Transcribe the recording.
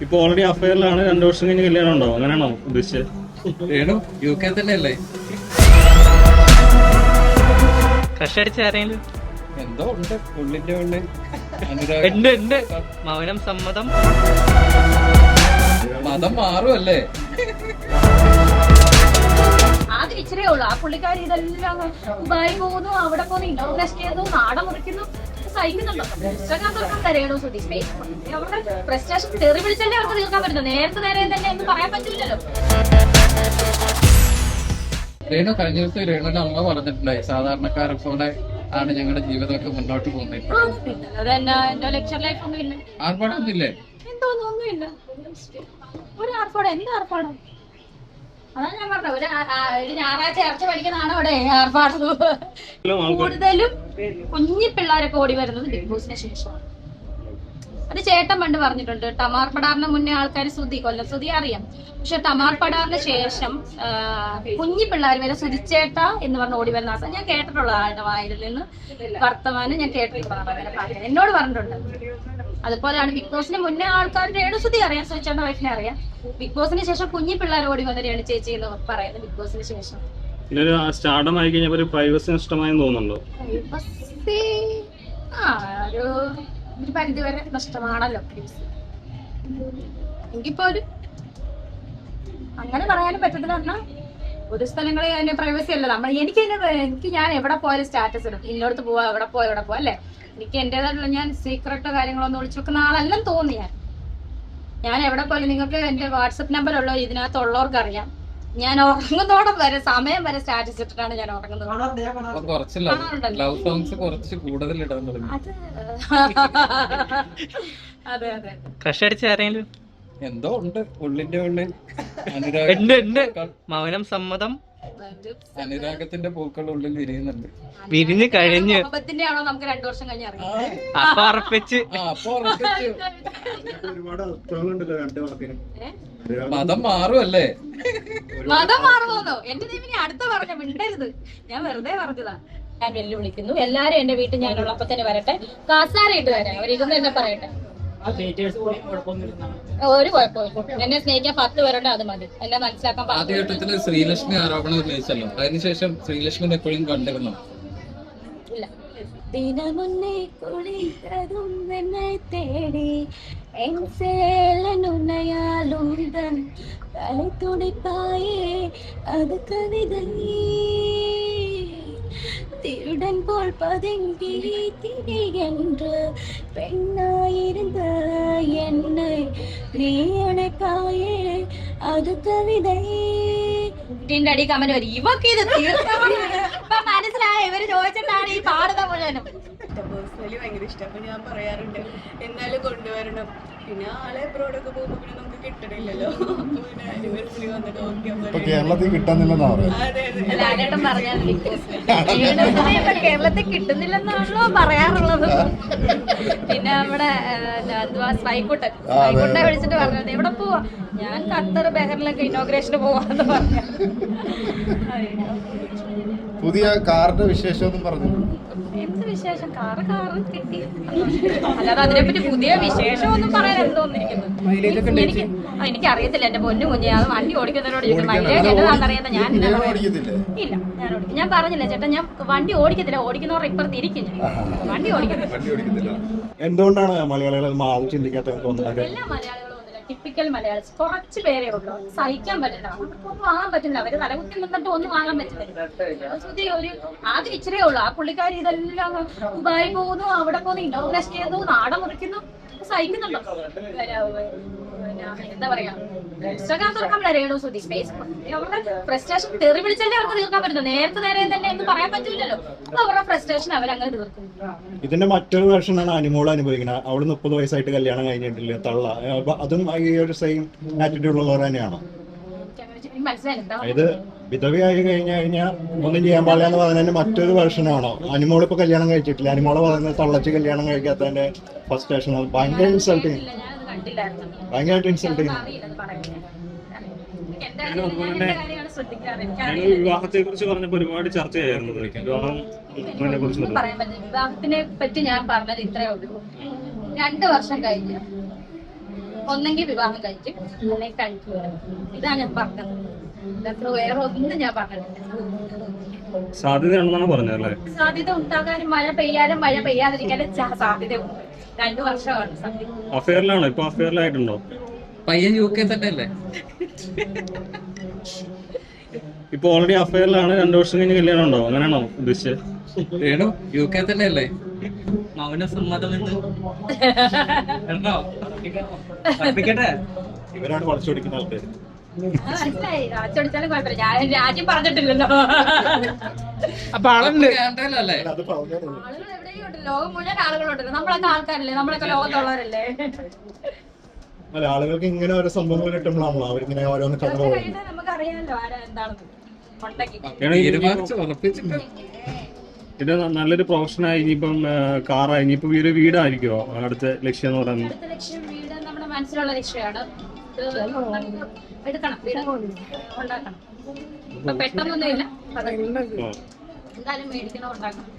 ഇപ്പൊ ഓൾറെഡി അഫയറിലാണ്, 2 വർഷം കഴിഞ്ഞ് കല്യാണം ഉണ്ടാവും, അങ്ങനെയാണോ ഉദ്ദേശിച്ചത്? UK തന്നെയല്ലേ? ക്രഷ് അടിച്ച ആരെങ്കിലും എന്തോ ഉണ്ട് ഉള്ളിന്റെ ഉള്ളിൽ. ഉണ്ട് മൗനം സമ്മതം. മതം മാറുമല്ലേ? ആദ്യം ഇച്ചിരേ ഉള്ളു. ആ പുള്ളിക്കാരി ഇതെല്ലാം ദുബായി പോകുന്നു, അവിടെ പോകുന്നു, ഇന്നോഗ്രേഷൻ ചെയ്തു, നാടൻ മുറിക്കുന്നു, സഹിക്കുന്നുണ്ടോ? അവരുടെ പ്രസ്റ്റേഷൻ തെറി വിളിച്ചല്ലേ അവർക്ക് തീർക്കാൻ പറ്റുന്നത്. നേരെ തന്നെ ഒന്നും പറയാൻ പറ്റില്ലല്ലോ. രേണു കഴിഞ്ഞ ദിവസം രേണുവിന്റെ അമ്മ പറഞ്ഞിട്ടുണ്ടായി, സാധാരണക്കാരെ പോലെ ആണ് ഞങ്ങളുടെ ജീവിതമൊക്കെ മുന്നോട്ട് പോകുന്നത്. അതെന്നാ എന്റെ ലെക്ചർ ലൈഫ് ഒന്നും ഇല്ല. ആർപ്പാടൊന്നുമില്ലേ? എന്തോന്നൊന്നുമില്ല. ഒരു ആർപ്പാടം, എന്ത് ആർപ്പാടം? അതാണ് ഞാൻ പറഞ്ഞത്. ഒരു ഞായറാഴ്ച ഇറച്ചി പഠിക്കുന്നതാണ് അവിടെ ആർപ്പാടം. കൂടുതലും കുഞ്ഞി പിള്ളേരൊക്കെ ഓടി വരുന്നത് ബിഗ് ബോസിന് ശേഷമാണ്. അത് ചേട്ടൻ പണ്ട് പറഞ്ഞിട്ടുണ്ട്. ടമാർ പടാറിന് മുന്നേ ആൾക്കാർ കൊല്ലം സുധി അറിയാം. പക്ഷെ ടമാർ പടാറിന് ശേഷം കുഞ്ഞി പിള്ളേർ വരെ സുധിച്ചേട്ട എന്ന് പറഞ്ഞ് ഓടി വരുന്ന അവസ്ഥ ഞാൻ കേട്ടിട്ടുള്ള ആളുടെ വായിൽ നിന്ന് വർത്തമാനം ഞാൻ കേട്ടിട്ടുള്ള എന്നോട് പറഞ്ഞിട്ടുണ്ട്. അതുപോലെയാണ് ബിഗ് ബോസിന് മുന്നേ ആൾക്കാർ രേണുസുധി അറിയാം, സുധിച്ചേട്ട വൈഫിനെ അറിയാം. ബിഗ് ബോസിന് ശേഷം കുഞ്ഞി പിള്ളേർ ഓടി വന്ന് രേണു ചേച്ചി എന്ന് പറയുന്നത് ബിഗ് ബോസിന് ശേഷം. സ്റ്റാർഡം ആയി കഴിഞ്ഞാൽ പ്രൈവസി നഷ്ടമായെന്ന് തോന്നുന്നുണ്ടോ? ഒരു പരിധി വരെ നഷ്ടമാണല്ലോ. എങ്കിപ്പോ അങ്ങനെ പറയാനും പറ്റത്തില്ല. എന്നാൽ ഒരു സ്ഥലങ്ങളിൽ അതിന്റെ പ്രൈവസി അല്ല. എനിക്ക് ഞാൻ എവിടെ പോയാലും സ്റ്റാറ്റസ് ഇടും, ഇന്നോടത്ത് പോവാ, എവിടെ പോവാ അല്ലേ. എനിക്ക് എന്റേതായിട്ടുള്ള ഞാൻ സീക്രട്ടോ കാര്യങ്ങളൊന്നും ഒളിച്ചു വെക്കുന്ന ആളല്ലെന്ന് തോന്നി. ഞാൻ എവിടെ പോയാലും നിങ്ങൾക്ക് എന്റെ വാട്സപ്പ് നമ്പർ ഉള്ള ഇതിനകത്തുള്ളവർക്ക് അറിയാം. ഞാൻ ഉറങ്ങുന്നോളം വരെ സമയം വരെ സ്റ്റാറ്റസ് ഇട്ടിട്ടാണ് ഞാൻ ഉറങ്ങുന്നത്. അതെ അതെ. ക്രഷ് അടിച്ച ആരെങ്കിലും എന്തോ ഉണ്ട് ഉള്ളിന്റെ ഉള്ളിൽ. ഉണ്ട് മൗനം സമ്മതം. അനുരാഗത്തിന്റെ പൂക്കൾ ഉള്ളിൽ വിരിയുന്നുണ്ട്. വിരിഞ്ഞ് കഴിഞ്ഞ് ആണോ നമുക്ക് 2 വർഷം കഴിഞ്ഞ് അറിയാം. അപ്പൊ ഉറപ്പിച്ച് മതം മാറുമല്ലേ? മതം മാറുമോന്നോ? എന്റെ ദൈവം അടുത്ത പറഞ്ഞ മിണ്ടരുത്. ഞാൻ വെറുതെ പറഞ്ഞതാ. ഞാൻ വെല്ലുവിളിക്കുന്നു എല്ലാരും എന്റെ വീട്ടിൽ ഞാനുള്ളപ്പോ തന്നെ വരട്ടെ, കാസാരയിട്ട് വരാം, അവരിരുന്ന് എന്നെ പറയട്ടെ. ഒരു കുഴപ്പമില്ല. എന്നെ സ്നേഹിക്കാൻ 10 പേരുണ്ട്, അത് മതി. എന്നെ മനസ്സിലാക്കാൻ. ആദ്യഘട്ടത്തില് ശ്രീലക്ഷ്മി ആരോപണം ഉന്നയിച്ചല്ലോ, അതിനുശേഷം ശ്രീലക്ഷ്മിനെ എപ്പോഴും കണ്ടിരുന്നു? ഇല്ല. ദിനമുന്നേ കുളിക്കതും എന്നെ തേടി എൻസേലനുണയാലുന്തൻ തலை துடிப்பாயே அது கவிதை திருடன் போல் பதுங்கி திரிகின்ற பெண்ணாயிருந்த என்னை நீ அணைப்பாயே அது കവിതൈ. ഇതിന്റെ അടി കമന്റ് വരും, ഇവക്ക് ഇത് തീർച്ചയായും മനസ്സിലായ ഇവര് ചോദിച്ചിട്ടാണ് ഈ പാടുന്ന മുഴുവനും. പേഴ്സണലി ഭയങ്കര ഇഷ്ടം. അപ്പൊ ഞാൻ പറയാറുണ്ട് എന്നാലും കൊണ്ടുവരണം. പിന്നെ ആളെ എബ്രോഡൊക്കെ പോകുമ്പോ പിന്നെ നമുക്ക് കിട്ടണില്ലല്ലോ. അപ്പൊ പിന്നെ ആനിവേഴ്സറി വന്നിട്ട് ഓക്കെ കേരളത്തിൽ കിട്ടുന്നില്ലെന്നാ ലാലേട്ടൻ പറഞ്ഞാൽ കേരളത്തിൽ കിട്ടുന്നില്ലെന്നാണല്ലോ പറയാറുള്ളത്. പിന്നെ നമ്മുടെ സ്പൈക്കുട്ടെ വിളിച്ചിട്ട് പറഞ്ഞത് എവിടെ പോവാ, ഞാൻ ഖത്തർ ബഹറിലൊക്കെ ഇനോഗ്രേഷന് പോവാന്ന് പറഞ്ഞു. പുതിയ കാറിന്റെ വിശേഷം പറഞ്ഞു. എന്ത് വിശേഷം? കാറ് കിട്ടി. അല്ലാതെ അതിനെപ്പറ്റി പുതിയ വിശേഷം ഒന്നും പറയാൻ എന്തോന്നിരിക്കുന്നു. എനിക്കറിയത്തില്ല എന്റെ പൊന്നും കുഞ്ഞെ. അത് വണ്ടി ഓടിക്കുന്നവരോട് മൈലേജ് എന്നതാണെന്നറിയാത്ത ഞാൻ ഇല്ല. ഞാൻ പറഞ്ഞില്ല ചേട്ടാ, ഞാൻ വണ്ടി ഓടിക്കത്തില്ല. ഓടിക്കുന്നവരുടെ ഇപ്പുറത്ത് ഇരിക്കും. വണ്ടി ഓടിക്കത്തില്ല. എന്തുകൊണ്ടാണ് മലയാളികൾ ചിന്തിക്കാത്ത തോന്നുന്നത്? എല്ലാ മലയാളികളും ടിപ്പിക്കൽ മലയാളീസ് കുറച്ച് പേരേ ഉള്ളൂ. സഹിക്കാൻ പറ്റില്ല, ഒന്നും വാങ്ങാൻ പറ്റില്ല. അവര് തലകുത്തി നിന്നിട്ട് ഒന്നും വാങ്ങാൻ പറ്റില്ല. ഒരു ആദ്യം ഇച്ചിരേ ഉള്ളു. ആ പുള്ളിക്കാരി ഇതെല്ലാം ദുബായി പോകുന്നു, അവിടെ പോകുന്നു, ഇനോഗ്രേഷൻ ചെയ്തു, നാടൻ മുറിക്കുന്നു, സഹിക്കുന്നുണ്ടോ? എന്താ പറയാ, ഇൻസ്റ്റാഗ്രാം തുറക്കാൻ രേണുസുധി അവരുടെ ഫ്രസ്ട്രേഷൻ തെറി വിളിച്ചല്ലേ അവർക്ക് തീർക്കാൻ പറ്റുന്നത്. നേരെ തന്നെ ഒന്നും പറയാൻ പറ്റില്ലല്ലോ. അവരുടെ ഫ്രസ്ട്രേഷൻ അവരങ്ങനെ തീർക്കും. ഇതിന്റെ മറ്റൊരു വേർഷനാണ് അനുമോൾ അനുഭവിക്കുന്നത്. അവള് 30 വയസ്സായിട്ട് കല്യാണം കഴിഞ്ഞിട്ടില്ല, തള്ള. അതും ഈ ഒരു സെയിം ആറ്റിറ്റ്യൂഡ് ഉള്ളവർ തന്നെയാണോ? ഇത് വിധവയായി കഴിഞ്ഞാൽ ഒന്നും ചെയ്യാൻ പാടില്ല എന്ന് പറയുന്നതിന്റെ മറ്റൊരു വേർഷനാണോ? അനുമോൾ ഇപ്പൊ കല്യാണം കഴിച്ചിട്ടില്ല, അനുമോളെ പറയുന്നത് തള്ളച്ച് കല്യാണം കഴിക്കാത്തതിന്റെ ഫ്രസ്ട്രേഷൻ ഭയങ്കര ഇൻസൾട്ടിങ്, ഭയങ്കരമായിട്ട് ഇൻസൾട്ടിങ്. വിവാഹത്തെ കുറിച്ച് പറഞ്ഞപ്പോ ഒരുപാട് ചർച്ചയായിരുന്നു. വിവാഹത്തിനെ പറ്റി ഞാൻ പറഞ്ഞത് ഇത്രേ ഉള്ളൂ. 2 വർഷം കഴിഞ്ഞ് ഒന്നെങ്കിൽ വിവാഹം കഴിക്കും അല്ലെങ്കിൽ കഴിക്കുക. ഇതാ ഞാൻ പറഞ്ഞത്. ഇതത്ര വേറെ ഒന്നും ഞാൻ പറഞ്ഞിട്ടില്ല. സാധ്യതയാണെന്നാണ് പറഞ്ഞല്ലേ? സാധ്യത ഉണ്ടാകാനും മഴ പെയ്യാനും മഴ പെയ്യാതിരിക്കാനും സാധ്യതയുണ്ട്. 2 വർഷമാണ് സത്യം. അഫെയറിലാണോ? ഇപ്പൊ അഫെയറിലായിട്ടുണ്ടോ? പയ്യൻ UK തന്നെ അല്ലേ? ഇപ്പൊ ഓൾറെഡി അഫെയറിലാണ്, 2 വർഷം കഴിഞ്ഞ് കല്യാണം ഉണ്ടോ? അങ്ങനെയാണോ ഉദ്ദേശിച്ചത്? രേണു UK തന്നെ അല്ലേ? മൗന സമ്മതം എന്ന് ഉണ്ടോ? ഇവരാണ് വളച്ചൊടിക്കുന്ന ആൾക്കാർ. മനസ്സിലായി. രാജോടിച്ചാലും കുഴപ്പമില്ല. ഞാൻ രാജ്യം പറഞ്ഞിട്ടില്ലല്ലോ. അപ്പൊ ആളുണ്ട്. കാനഡയിലല്ലേ? അത് പറഞ്ഞത് ആളുകൾ എവിടെയും ഉണ്ട്. ലോകം മുഴുവൻ ആളുകളുണ്ടല്ലോ. നമ്മളൊക്കെ ആൾക്കാരല്ലേ? നമ്മളൊക്കെ ലോകത്തുള്ളവരല്ലേ? അല്ല, ആളുകൾക്ക് ഇങ്ങനെ ഓരോ സംഭവങ്ങൾ കിട്ടുമ്പോഴാണല്ലോ അവരിങ്ങനെ ഓരോന്ന് കഥ കുറച്ച് പറയുന്നത്. കഴിഞ്ഞാൽ നമുക്കറിയാമല്ലോ ആരാ എന്താണെന്ന്. ഉണ്ടെങ്കിൽ തീരുമാനിച്ച് ഉറപ്പിച്ചിട്ട് ഇത് നല്ലൊരു പ്രൊഫഷനായി ഇനിയിപ്പം കാറായി ഇനിയിപ്പോ ഒരു വീടായിരിക്കുമോ അടുത്ത ലക്ഷ്യം എന്ന് പറയുന്നത്? അടുത്ത ലക്ഷ്യം വീട് നമ്മുടെ മനസ്സിലുള്ള ലക്ഷ്യമാണ്. ഇത് എടുക്കണം, വീട് ഉണ്ടാക്കണം. ഇപ്പൊ പെട്ടെന്നൊന്നും ഇല്ല. ആ. എന്തായാലും മേടിക്കണം, ഉണ്ടാക്കണം.